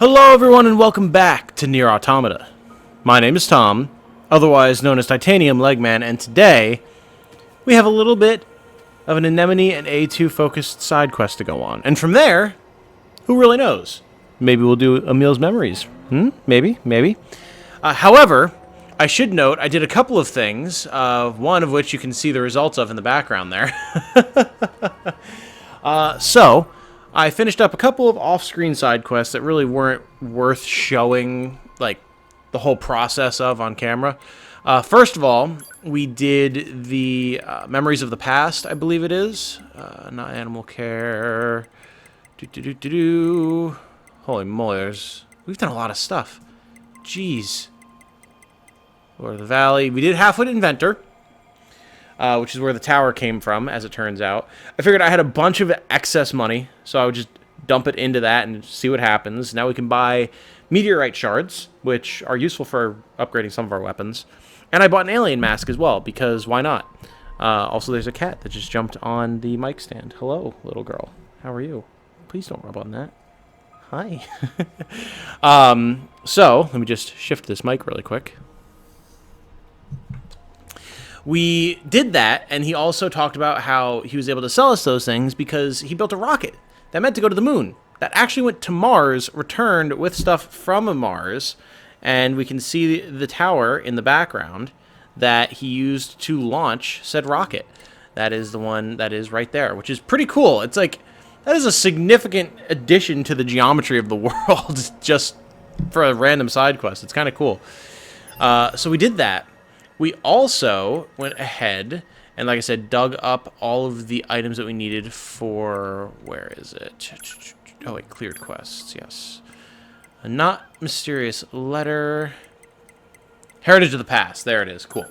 Hello everyone and welcome back to NieR Automata. My name is Tom, otherwise known as Titanium Legman, and today we have a little bit of an Anemone and A2 focused side quest to go on. And from there, who really knows? Maybe we'll do Emil's Memories. Maybe. However, I should note I did a couple of things, one of which you can see the results of in the background there. So, I finished up a couple of off-screen side quests that really weren't worth showing, like, the whole process of on camera. First of all, we did the Memories of the Past, I believe it is. Not Animal Care. Holy moly, we've done a lot of stuff. Jeez. Lord of the Valley. We did Half-Wit Inventor, which is where the tower came from, as it turns out. I figured I had a bunch of excess money, so I would just dump it into that and see what happens. Now we can buy meteorite shards, which are useful for upgrading some of our weapons. And I bought an alien mask as well, because why not? Also, there's a cat that just jumped on the mic stand. Hello, little girl. How are you? Please don't rub on that. Hi. So, let me just shift this mic really quick. We did that, and he also talked about how he was able to sell us those things because he built a rocket that meant to go to the moon. That actually went to Mars, returned with stuff from Mars, and we can see the tower in the background that he used to launch said rocket. That is the one that is right there, which is pretty cool. It's like, that is a significant addition to the geometry of the world just for a random side quest. It's kind of cool. So we did that. We also went ahead and, like I said, dug up all of the items that we needed for... Where is it? Oh, wait, cleared quests, yes. A not mysterious letter. Heritage of the Past. There it is. Cool.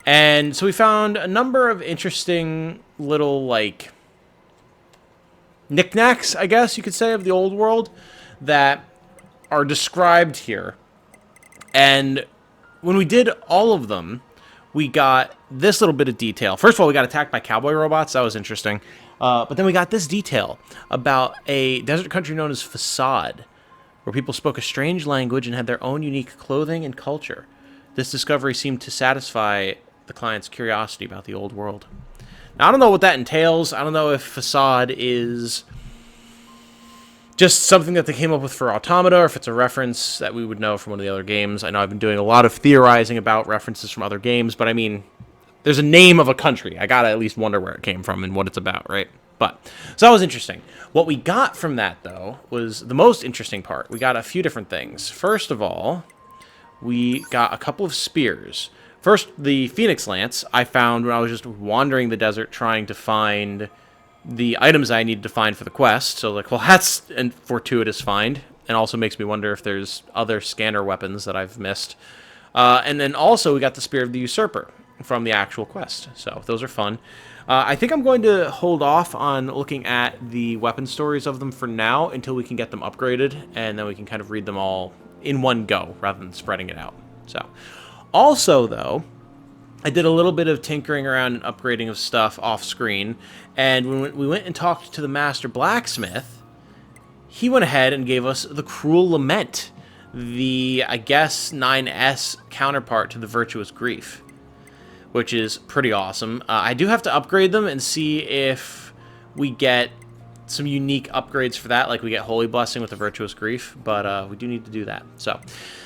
And so we found a number of interesting little, like, knickknacks, I guess you could say, of the old world that are described here. And when we did all of them, we got this little bit of detail. First of all, we got attacked by cowboy robots. That was interesting. But then we got this detail about a desert country known as Facade, where people spoke a strange language and had their own unique clothing and culture. This discovery seemed to satisfy the client's curiosity about the old world. Now, I don't know what that entails. I don't know if Facade is just something that they came up with for Automata, or if it's a reference that we would know from one of the other games. I know I've been doing a lot of theorizing about references from other games, but I mean, there's a name of a country. I gotta at least wonder where it came from and what it's about, right? So that was interesting. What we got from that, though, was the most interesting part. We got a few different things. First of all, we got a couple of spears. First, the Phoenix Lance I found when I was just wandering the desert trying to find the items I needed to find for the quest. So, like, well, that's a fortuitous find, and also makes me wonder if there's other scanner weapons that I've missed. And then also we got the Spear of the Usurper from the actual quest. So those are fun. I think I'm going to hold off on looking at the weapon stories of them for now until we can get them upgraded, and then we can kind of read them all in one go rather than spreading it out. So, also, though, I did a little bit of tinkering around and upgrading of stuff off screen, and when we went and talked to the Master Blacksmith, he went ahead and gave us the Cruel Lament, the, I guess, 9S counterpart to the Virtuous Grief, which is pretty awesome. I do have to upgrade them and see if we get some unique upgrades for that, like we get Holy Blessing with the Virtuous Grief, but we do need to do that. So,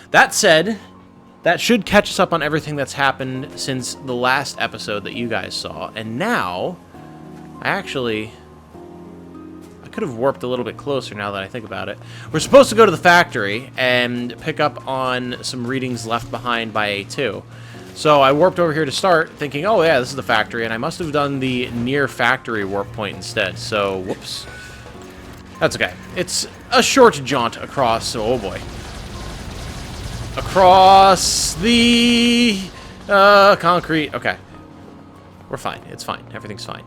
that said, that should catch us up on everything that's happened since the last episode that you guys saw. And now, I could have warped a little bit closer now that I think about it. We're supposed to go to the factory and pick up on some readings left behind by A2. So I warped over here to start, thinking, oh yeah, this is the factory, and I must have done the NieR factory warp point instead. So, whoops. That's okay. It's a short jaunt across, oh boy. Across the concrete. Okay. We're fine. It's fine. Everything's fine.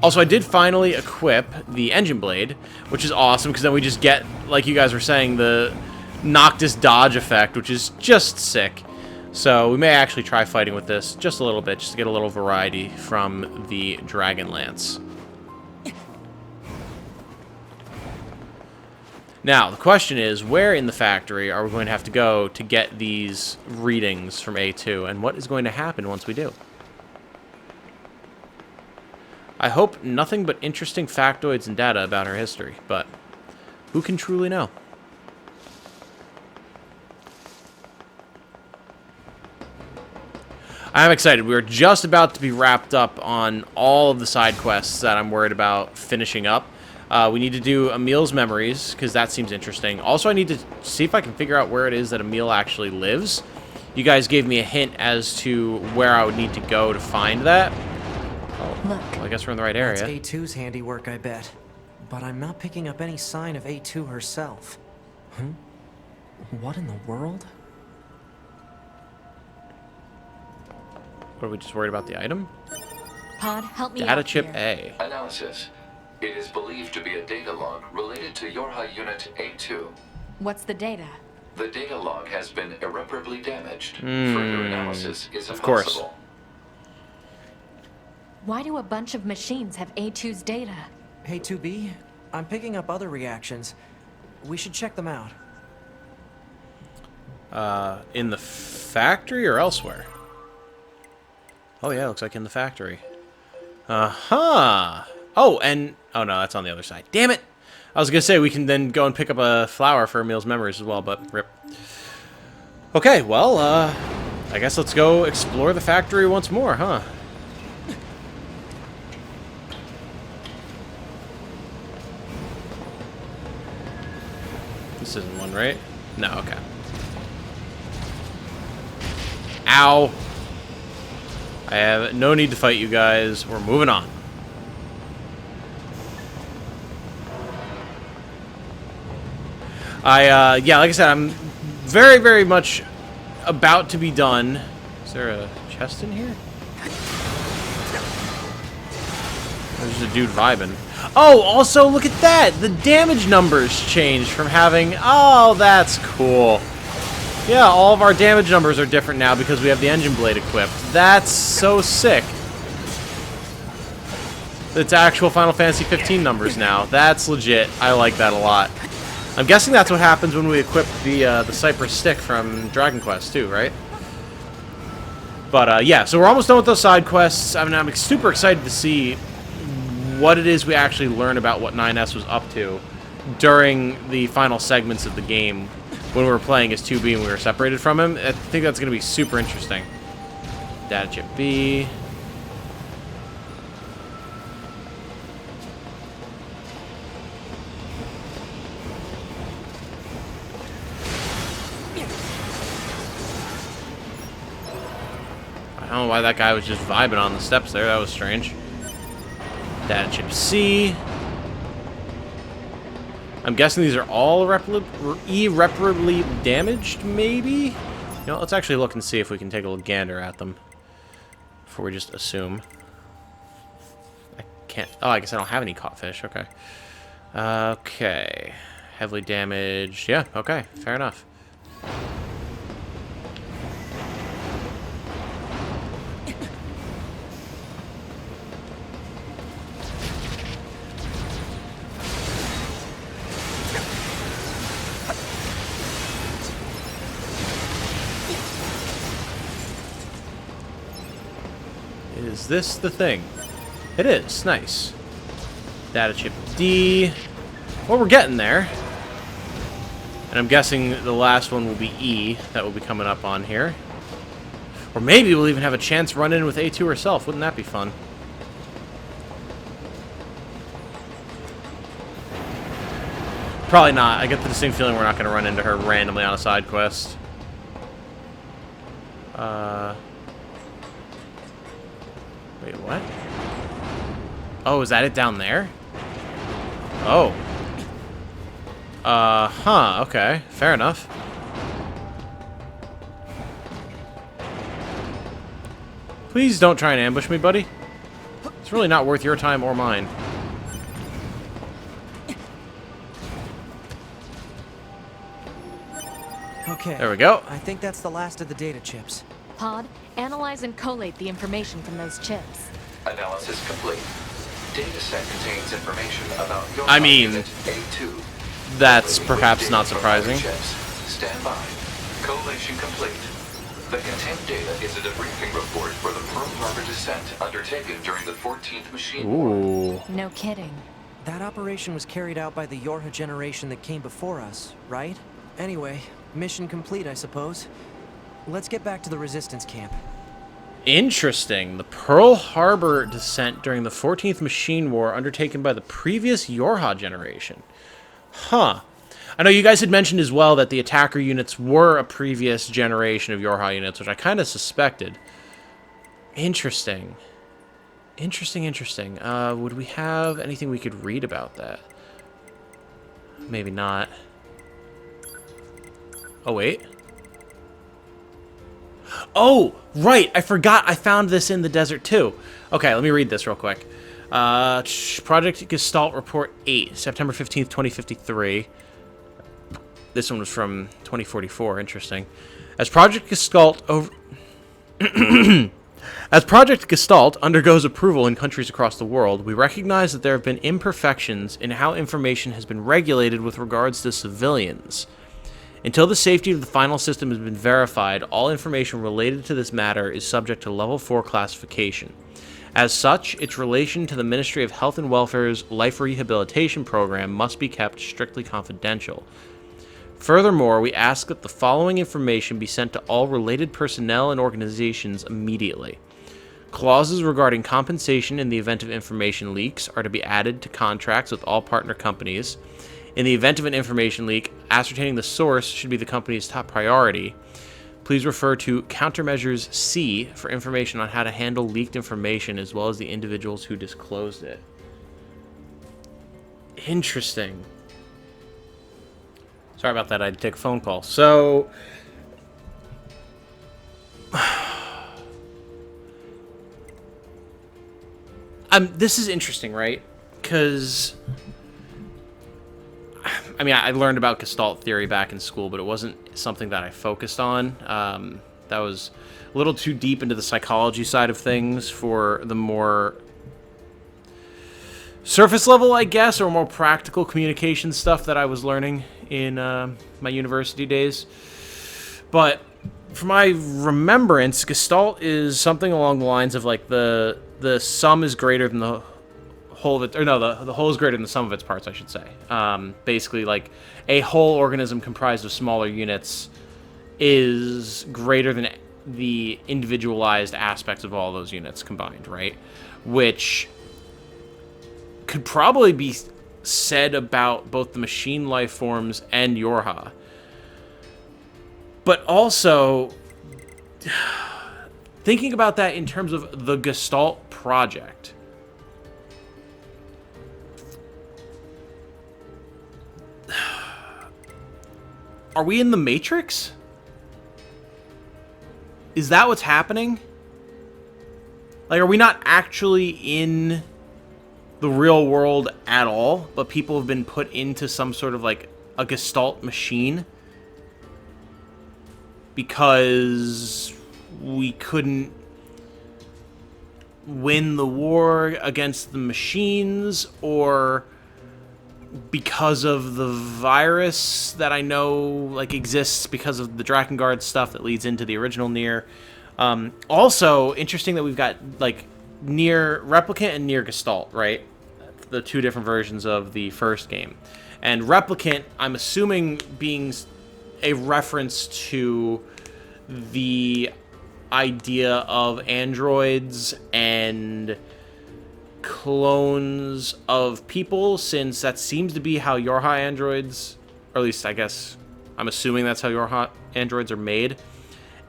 Also, I did finally equip the engine blade, which is awesome, because then we just get, like you guys were saying, the Noctis dodge effect, which is just sick. So we may actually try fighting with this just a little bit, just to get a little variety from the Dragon Lance. Now, the question is, where in the factory are we going to have to go to get these readings from A2, and what is going to happen once we do? I hope nothing but interesting factoids and data about her history, but who can truly know? I'm excited. We're just about to be wrapped up on all of the side quests that I'm worried about finishing up. We need to do Emil's memories, because that seems interesting. Also, I need to see if I can figure out where it is that Emil actually lives. You guys gave me a hint as to where I would need to go to find that. Oh, look. well, I guess we're in the right area. That's A2's handiwork, I bet. But I'm not picking up any sign of A2 herself. What in the world? What, are we just worried about the item? Pod, help me Data out chip here. A. Analysis. It is believed to be a data log related to Yorha Unit A2. What's the data? The data log has been irreparably damaged. Further analysis is Of course. impossible. Why do a bunch of machines have A2's data? Hey, 2B, I'm picking up other reactions. We should check them out. In the factory or elsewhere? Oh yeah, looks like in the factory. Uh-huh. Oh, and... Oh no, that's on the other side. Damn it! I was gonna say we can then go and pick up a flower for Emil's memories as well, but rip. Okay, well, I guess let's go explore the factory once more, huh? This isn't one, right? No, okay. Ow! I have no need to fight you guys. We're moving on. Yeah, like I said, I'm very, very much about to be done. Is there a chest in here? There's a dude vibing. Oh, also, look at that! The damage numbers changed from having... Oh, that's cool. Yeah, all of our damage numbers are different now because we have the engine blade equipped. That's so sick. It's actual Final Fantasy 15 numbers now. That's legit. I like that a lot. I'm guessing that's what happens when we equip the Cypress Stick from Dragon Quest too, right? But yeah, so we're almost done with those side quests. I mean, I'm super excited to see what it is we actually learn about what 9S was up to during the final segments of the game when we were playing as 2B and we were separated from him. I think that's going to be super interesting. Data chip B. I don't know why that guy was just vibing on the steps there. That was strange. Data chip C. I'm guessing these are all irreparably damaged, maybe? You know, let's actually look and see if we can take a little gander at them before we just assume. I can't... Oh, I guess I don't have any caught fish. Okay. Okay. Heavily damaged. Yeah, okay. Fair enough. Is this the thing? It is. Nice. Data chip D. Well, we're getting there. And I'm guessing the last one will be E. That will be coming up on here. Or maybe we'll even have a chance to run in with A2 herself. Wouldn't that be fun? Probably not. I get the distinct feeling we're not going to run into her randomly on a side quest. Wait, what? Oh, is that it down there? Oh. Huh, okay. Fair enough. Please don't try and ambush me, buddy. It's really not worth your time or mine. Okay. There we go. I think that's the last of the data chips. Pod, analyze and collate the information from those chips. Analysis complete. Data set contains information about your I mean- Unit A2. That's perhaps not surprising. Chips. Stand by. Collation complete. The contained data is a debriefing report for the Pearl Harbor descent undertaken during the 14th Machine War. Ooh. No kidding. That operation was carried out by the Yorha generation that came before us, right? Anyway, mission complete, I suppose. Let's get back to the Resistance camp. Interesting. The Pearl Harbor descent during the 14th Machine War undertaken by the previous Yorha generation. Huh. I know you guys had mentioned as well that the attacker units were a previous generation of Yorha units, which I kind of suspected. Interesting. Interesting. Would we have anything we could read about that? Maybe not. Oh, wait. Oh, right. I forgot I found this in the desert, too. Okay, let me read this real quick. Project Gestalt Report 8, September 15th, 2053. This one was from 2044. Interesting. As Project Gestalt As Project Gestalt undergoes approval in countries across the world, we recognize that there have been imperfections in how information has been regulated with regards to civilians. Until the safety of the final system has been verified, all information related to this matter is subject to Level 4 classification. As such, its relation to the Ministry of Health and Welfare's Life Rehabilitation Program must be kept strictly confidential. Furthermore, we ask that the following information be sent to all related personnel and organizations immediately. Clauses regarding compensation in the event of information leaks are to be added to contracts with all partner companies. In the event of an information leak, ascertaining the source should be the company's top priority. Please refer to Countermeasures C for information on how to handle leaked information as well as the individuals who disclosed it. Interesting. Sorry about that, I had to take a phone call. So, this is interesting, right? Because, I mean, I learned about Gestalt theory back in school, but it wasn't something that I focused on. That was a little too deep into the psychology side of things for the more surface level, I guess, or more practical communication stuff that I was learning in my university days. But from my remembrance, Gestalt is something along the lines of like the sum is greater than the whole of it, or no, the whole is greater than the sum of its parts, I should say. Basically, like a whole organism comprised of smaller units is greater than the individualized aspects of all those units combined, right? Which could probably be said about both the machine life forms and Yorha. But also, thinking about that in terms of the Gestalt project, are we in the Matrix? Is that what's happening? Like, are we not actually in the real world at all, but people have been put into some sort of like a Gestalt machine because we couldn't win the war against the machines, or because of the virus that I know like exists because of the Drakengard stuff that leads into the original NieR. Also, interesting that we've got like NieR Replicant and NieR Gestalt, right? The two different versions of the first game. And Replicant, I'm assuming being a reference to the idea of androids and clones of people, since that seems to be how Yorha androids, or at least I guess I'm assuming that's how Yorha androids are made.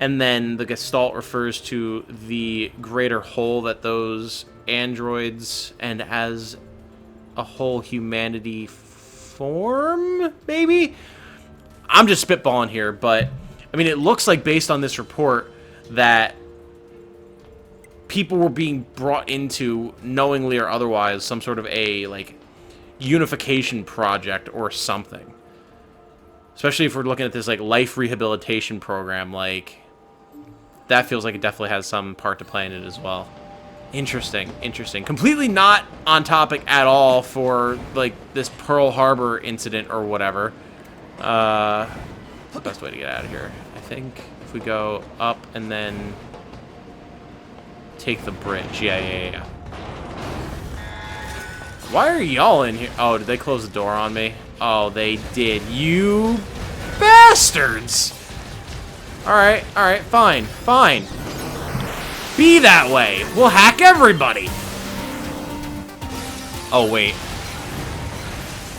And then the Gestalt refers to the greater whole that those androids and as a whole humanity form, maybe? I'm just spitballing here, but I mean, it looks like based on this report that people were being brought into, knowingly or otherwise, some sort of a like unification project or something. Especially if we're looking at this like life rehabilitation program, like that feels like it definitely has some part to play in it as well. Interesting, interesting. Completely not on topic at all for, like, this Pearl Harbor incident or whatever. What's the best way to get out of here? I think if we go up and then take the bridge. Yeah. Why are y'all in here? Oh, did they close the door on me? Oh, they did. You bastards! Alright, fine. Be that way. We'll hack everybody. Oh, wait.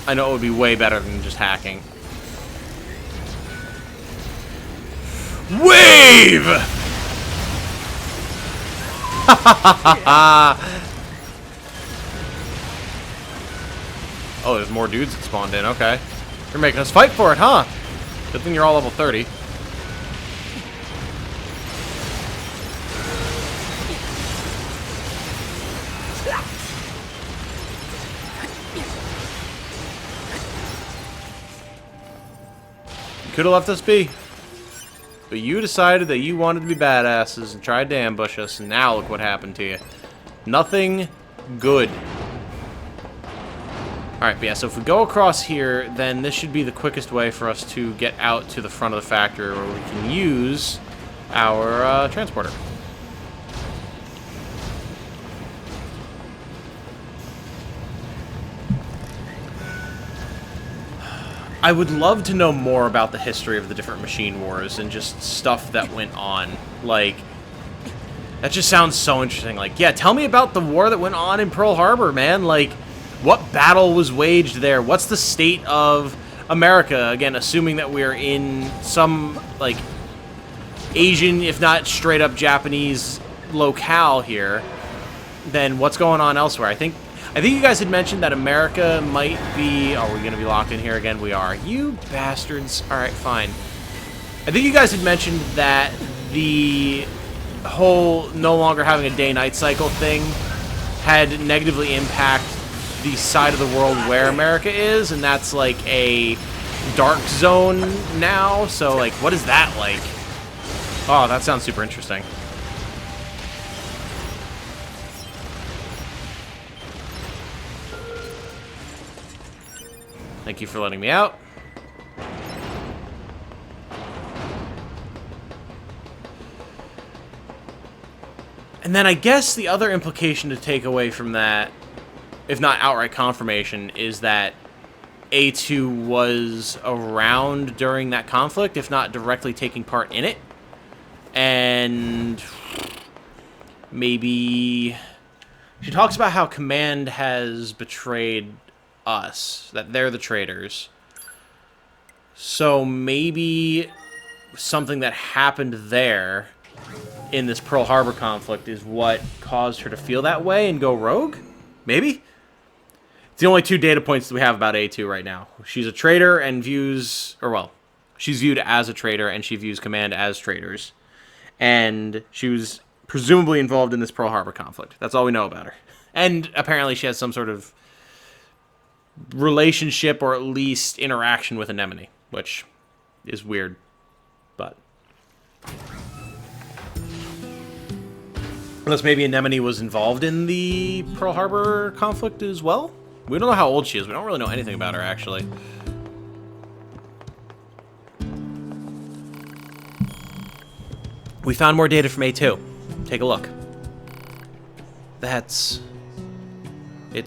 I know it would be way better than just hacking. Wave! Oh, there's more dudes that spawned in. Okay. You're making us fight for it, huh? Good thing you're all level 30. You could have left us be. But you decided that you wanted to be badasses and tried to ambush us, and now look what happened to you. Nothing good. Alright, but yeah, so if we go across here, then this should be the quickest way for us to get out to the front of the factory where we can use our transporter. I would love to know more about the history of the different machine wars and just stuff that went on. Like, that just sounds so interesting. Like, yeah, tell me about the war that went on in Pearl Harbor, man. Like, what battle was waged there? What's the state of America? Again, assuming that we're in some, like, Asian, if not straight up Japanese locale here, then what's going on elsewhere? I think you guys had mentioned that America might be... Oh, we're going to be locked in here again? We are. You bastards. Alright, fine. I think you guys had mentioned that the whole no longer having a day-night cycle thing had negatively impacted the side of the world where America is, and that's like a dark zone now. So, like, what is that like? Oh, that sounds super interesting. Thank you for letting me out. And then I guess the other implication to take away from that, if not outright confirmation, is that A2 was around during that conflict, if not directly taking part in it. And maybe she talks about how Command has betrayed us, that they're the traitors. So maybe something that happened there in this Pearl Harbor conflict is what caused her to feel that way and go rogue? Maybe? It's the only two data points that we have about A2 right now. She's a traitor and views... Or, well, she's viewed as a traitor and she views Command as traitors. And she was presumably involved in this Pearl Harbor conflict. That's all we know about her. And apparently she has some sort of relationship or at least interaction with Anemone, which is weird, but... Unless maybe Anemone was involved in the Pearl Harbor conflict as well? We don't know how old she is. We don't really know anything about her, actually. We found more data from A2. Take a look. It's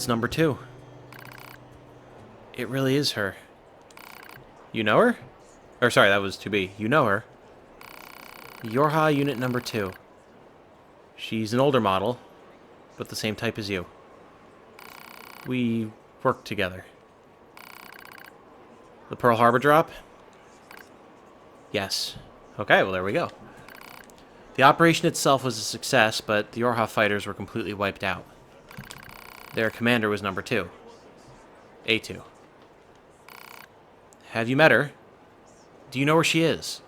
number 2. It really is her. You know her? Or sorry, that was 2B. You know her. Yorha Unit number 2. She's an older model, but the same type as you. We worked together. The Pearl Harbor drop? Yes. Okay, well there we go. The operation itself was a success, but the Yorha fighters were completely wiped out. Their commander was number 2. A2. Have you met her? Do you know where she is?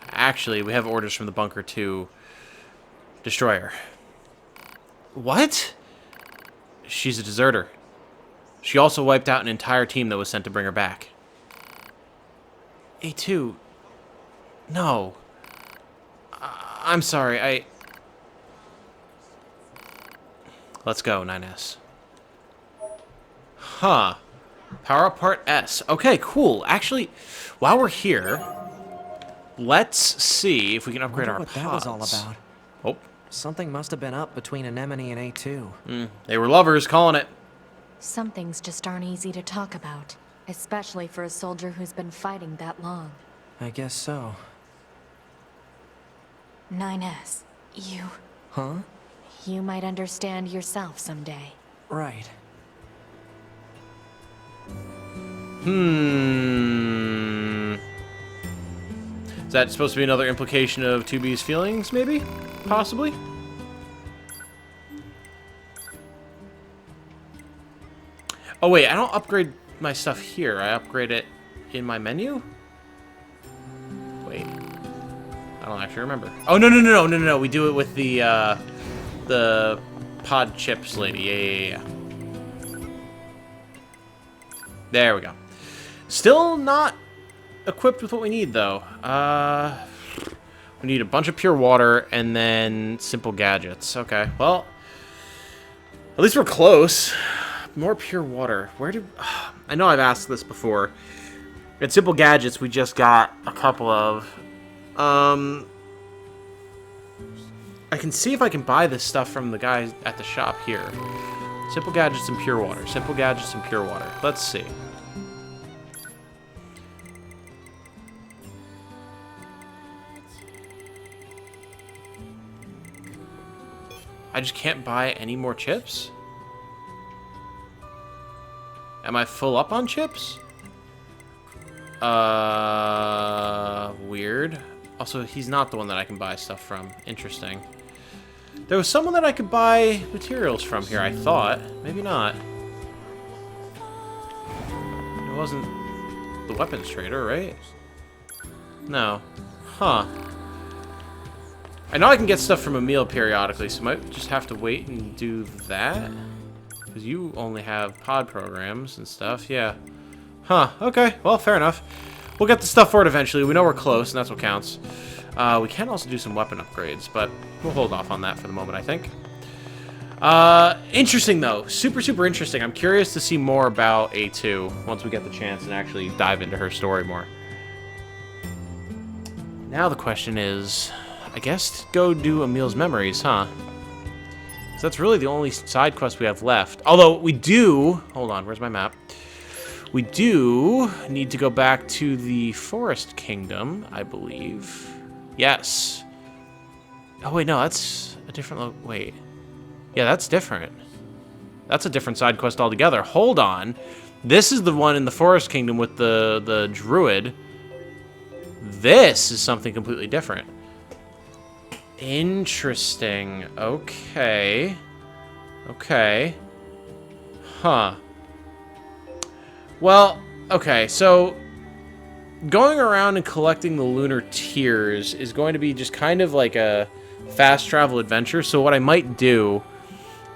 Actually, we have orders from the bunker to destroy her. What? She's a deserter. She also wiped out an entire team that was sent to bring her back. A2. No. I'm sorry, Let's go, 9S. Huh. Power up part S. Okay, cool. Actually, while we're here, let's see if we can upgrade our What pods. that was all about. Oh. Something must have been up between Anemone and A2. They were lovers, calling it. Some things just aren't easy to talk about, especially for a soldier who's been fighting that long. I guess so. 9S, you... Huh? You might understand yourself someday. Right. Is that supposed to be another implication of 2B's feelings, maybe? Possibly? Oh, wait, I don't upgrade my stuff here. I upgrade it in my menu? Wait. I don't actually remember. Oh, no. We do it with the pod chips lady. Yeah. There we go. Still not equipped with what we need, though. We need a bunch of pure water and then simple gadgets. Okay, well, at least we're close. More pure water. Where do... I know I've asked this before. At simple gadgets, we just got a couple of... I can see if I can buy this stuff from the guys at the shop here. Simple gadgets and pure water. Simple gadgets and pure water. Let's see. I just can't buy any more chips? Am I full up on chips? Weird. Also, he's not the one that I can buy stuff from. Interesting. There was someone that I could buy materials from here, I thought. Maybe not. It wasn't the weapons trader, right? No. Huh. I know I can get stuff from Emil periodically, so I might just have to wait and do that. Because you only have pod programs and stuff, yeah. Huh, okay, well, fair enough. We'll get the stuff for it eventually. We know we're close, and that's what counts. We can also do some weapon upgrades, but we'll hold off on that for the moment, I think. Interesting, though. Super interesting. I'm curious to see more about A2 once we get the chance and actually dive into her story more. Now the question is, I guess go do Emil's memories, huh? So that's really the only side quest we have left. Although we do... Hold on, where's my map? We do need to go back to the Forest Kingdom, I believe. Yes. Oh, wait, no, that's a different... Wait. Yeah, that's different. That's a different side quest altogether. Hold on. This is the one in the Forest Kingdom with the druid. This is something completely different. Interesting. Okay. Okay. Huh. Well, okay, so going around and collecting the lunar tears is going to be just kind of like a fast travel adventure. So what I might do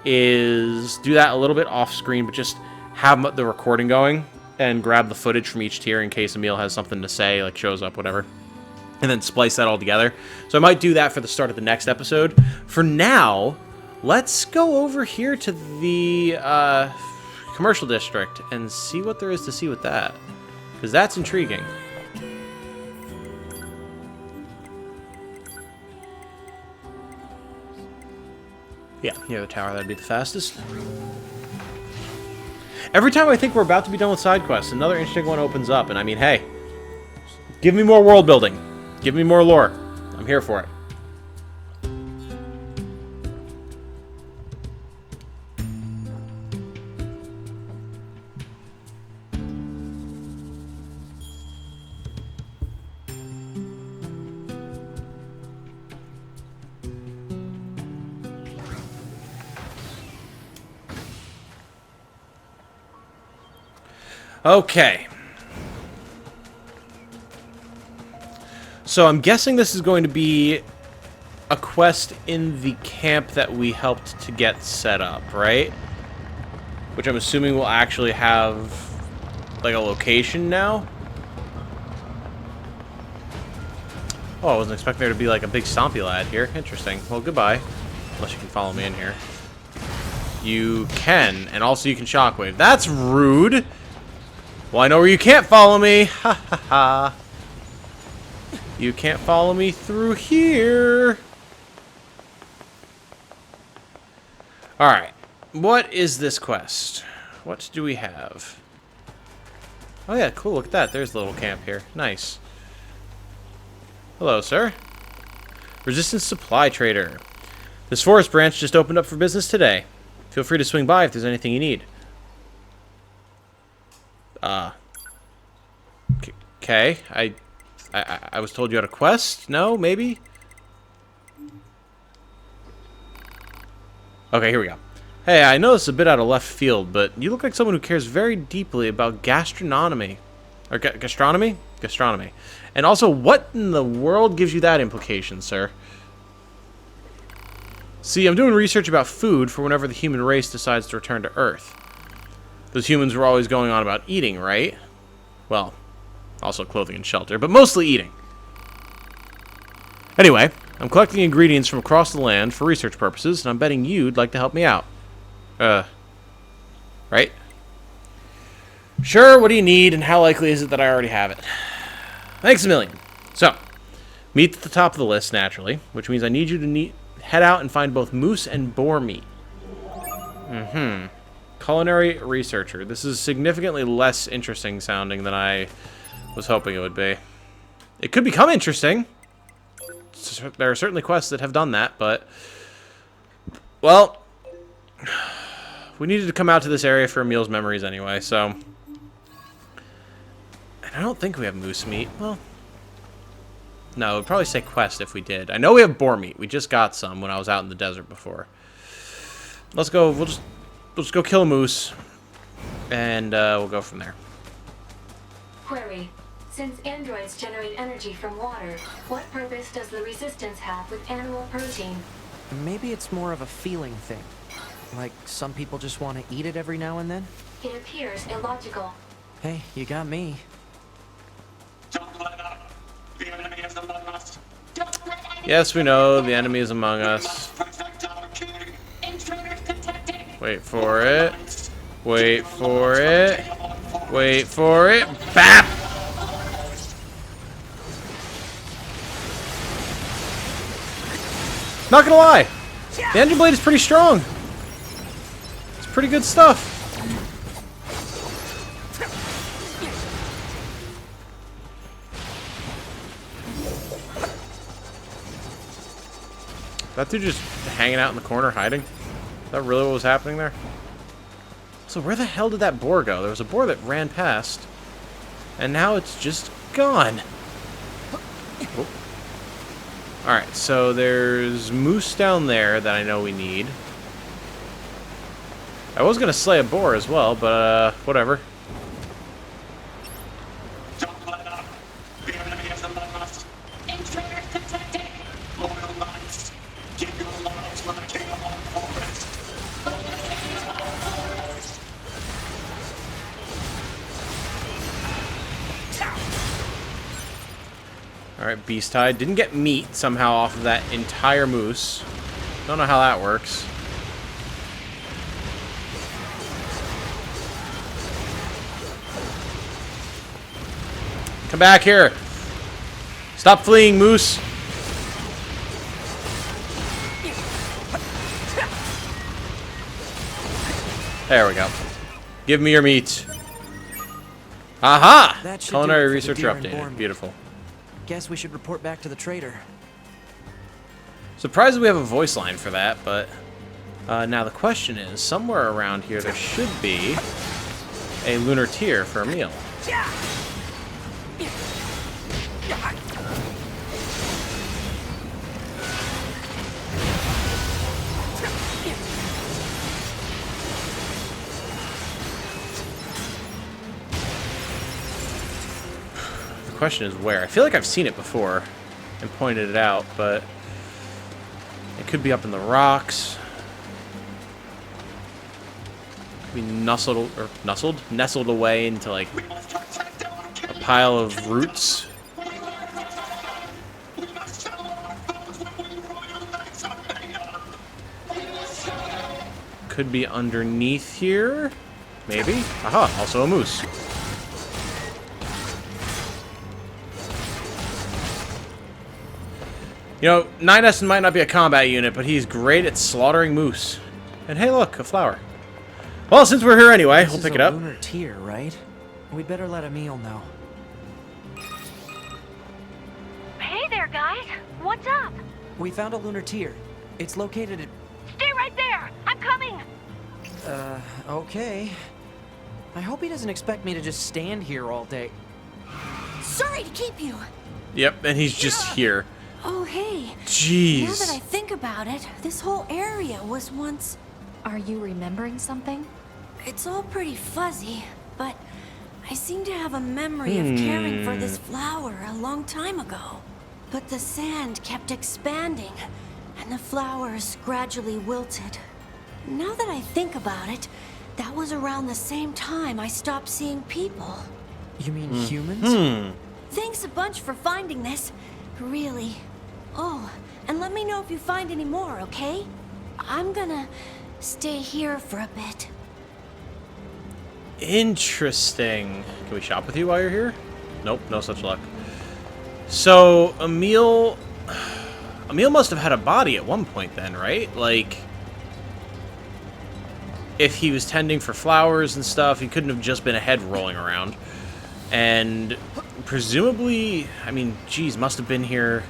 is do that a little bit off screen, but just have the recording going and grab the footage from each tier in case Emil has something to say, like shows up, whatever. And then splice that all together. So I might do that for the start of the next episode. For now, let's go over here to the commercial district and see what there is to see with that. Because that's intriguing. Yeah, near the tower, that'd be the fastest. Every time I think we're about to be done with side quests, another interesting one opens up. And I mean, hey, give me more world building. Give me more lore. I'm here for it. Okay. So I'm guessing this is going to be a quest in the camp that we helped to get set up, right? Which I'm assuming will actually have, like, a location now. Oh, I wasn't expecting there to be, like, a big stompy lad here. Interesting. Well, goodbye. Unless you can follow me in here. You can, and also you can shockwave. That's rude. Well, I know where you can't follow me. Ha ha ha. You can't follow me through here. Alright. What is this quest? What do we have? Oh yeah, cool. Look at that. There's the little camp here. Nice. Hello, sir. Resistance Supply Trader. This forest branch just opened up for business today. Feel free to swing by if there's anything you need. Okay. I was told you had a quest? No? Maybe? Okay, here we go. Hey, I know this is a bit out of left field, but you look like someone who cares very deeply about gastronomy. Or gastronomy? Gastronomy. And also, what in the world gives you that implication, sir? See, I'm doing research about food for whenever the human race decides to return to Earth. Those humans were always going on about eating, right? Well, also clothing and shelter, but mostly eating. Anyway, I'm collecting ingredients from across the land for research purposes, and I'm betting you'd like to help me out. Right? Sure, what do you need, and how likely is it that I already have it? Thanks a million. So, meat's at the top of the list, naturally, which means I need you to head out and find both moose and boar meat. Culinary researcher. This is significantly less interesting sounding than I was hoping it would be. It could become interesting. There are certainly quests that have done that, but... Well... We needed to come out to this area for Emil's memories anyway, so... And I don't think we have moose meat. Well... No, it would probably say quest if we did. I know we have boar meat. We just got some when I was out in the desert before. Let's go. We'll just go kill a moose, and we'll go from there. Query. Since androids generate energy from water, what purpose does the Resistance have with animal protein? Maybe it's more of a feeling thing. Like some people just want to eat it every now and then? It appears illogical. Hey, you got me. Yes, we know the enemy is among us. Wait for it. Wait for it. Wait for it. BAP! Not gonna lie, the engine blade is pretty strong. It's pretty good stuff. That dude just hanging out in the corner hiding? Is that really what was happening there? So where the hell did that boar go? There was a boar that ran past, and now it's just gone. Oh. Alright, so there's moose down there that I know we need. I was going to slay a boar as well, but whatever. Alright, beast hide. Didn't get meat somehow off of that entire moose. Don't know how that works. Come back here. Stop fleeing, moose. There we go. Give me your meat. Aha! That should Culinary do it for the researcher deer and boar updated. meat. Beautiful. Guess we should report back to the trader. Surprised we have a voice line for that, but now the question is, somewhere around here there should be a lunar tier for a meal. The question is where. I feel like I've seen it before and pointed it out, but it could be up in the rocks. Could be nestled away into like a pile of roots. could be underneath here. Maybe. Aha, also a moose. You know, 9S might not be a combat unit, but he's great at slaughtering moose. And hey, look, a flower. Well, since we're here anyway, we'll pick it up. This is a lunar tier, right? We'd better let Emil know. Hey there, guys. What's up? We found a lunar tier. It's located at... Stay right there. I'm coming. Okay. I hope he doesn't expect me to just stand here all day. Sorry to keep you. Yep, and he's just here. Oh, hey. Jeez. Now that I think about it, this whole area was once... Are you remembering something? It's all pretty fuzzy, but I seem to have a memory of caring for this flower a long time ago. But the sand kept expanding, and the flowers gradually wilted. Now that I think about it, that was around the same time I stopped seeing people. You mean humans? Thanks a bunch for finding this. Really. Oh, and let me know if you find any more, okay? I'm gonna stay here for a bit. Interesting. Can we shop with you while you're here? Nope, no such luck. So, Emil must have had a body at one point then, right? Like, if he was tending for flowers and stuff, he couldn't have just been a head rolling around. And presumably, I mean, geez, must have been here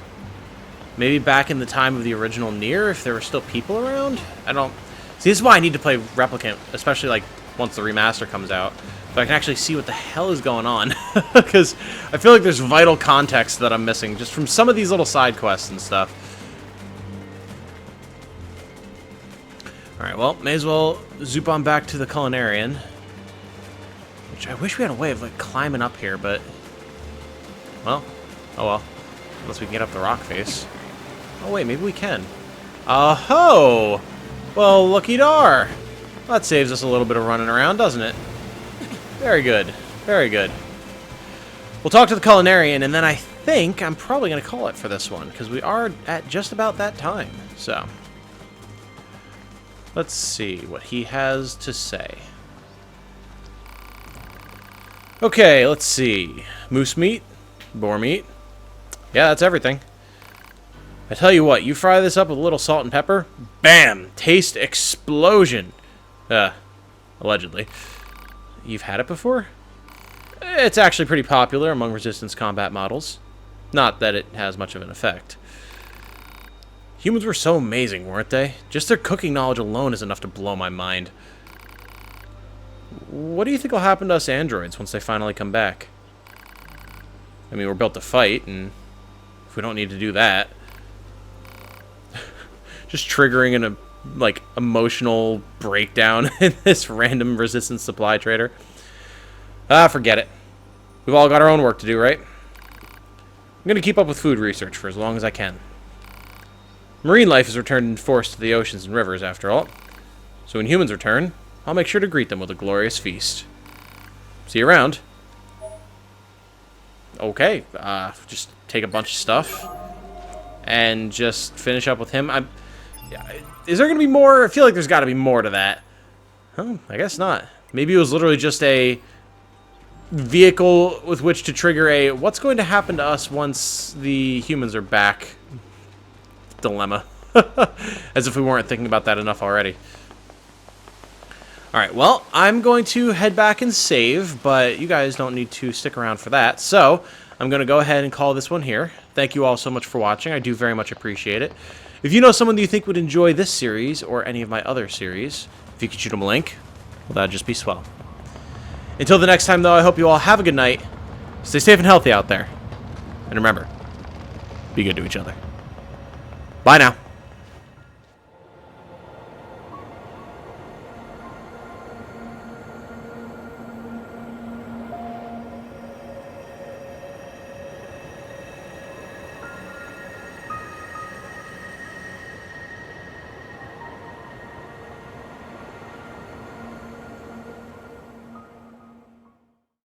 maybe back in the time of the original NieR, if there were still people around? I don't... See, this is why I need to play Replicant, especially, like, once the remaster comes out. So I can actually see what the hell is going on. Because I feel like there's vital context that I'm missing, just from some of these little side quests and stuff. Alright, well, may as well zoop on back to the Culinarian. Which I wish we had a way of, like, climbing up here, but... Well, oh well. Unless we can get up the rock face. Oh wait, maybe we can. Oh-ho! Well, looky dar! That saves us a little bit of running around, doesn't it? Very good. Very good. We'll talk to the Culinarian, and then I think I'm probably going to call it for this one, because we are at just about that time. So, let's see what he has to say. Okay, let's see. Moose meat, boar meat. Yeah, that's everything. I tell you what, you fry this up with a little salt and pepper, bam! Taste explosion! Allegedly. You've had it before? It's actually pretty popular among resistance combat models. Not that it has much of an effect. Humans were so amazing, weren't they? Just their cooking knowledge alone is enough to blow my mind. What do you think will happen to us androids once they finally come back? I mean, we're built to fight, and if we don't need to do that... Just triggering an emotional breakdown in this random resistance supply trader. Ah, forget it. We've all got our own work to do, right? I'm going to keep up with food research for as long as I can. Marine life is returned in force to the oceans and rivers, after all. So when humans return, I'll make sure to greet them with a glorious feast. See you around. Okay, just take a bunch of stuff and just finish up with him. Is there going to be more? I feel like there's got to be more to that. Huh, I guess not. Maybe it was literally just a vehicle with which to trigger a what's going to happen to us once the humans are back dilemma. As if we weren't thinking about that enough already. Alright, well, I'm going to head back and save, but you guys don't need to stick around for that. So, I'm going to go ahead and call this one here. Thank you all so much for watching. I do very much appreciate it. If you know someone that you think would enjoy this series, or any of my other series, if you could shoot them a link, well, that'd just be swell. Until the next time, though, I hope you all have a good night. Stay safe and healthy out there. And remember, be good to each other. Bye now.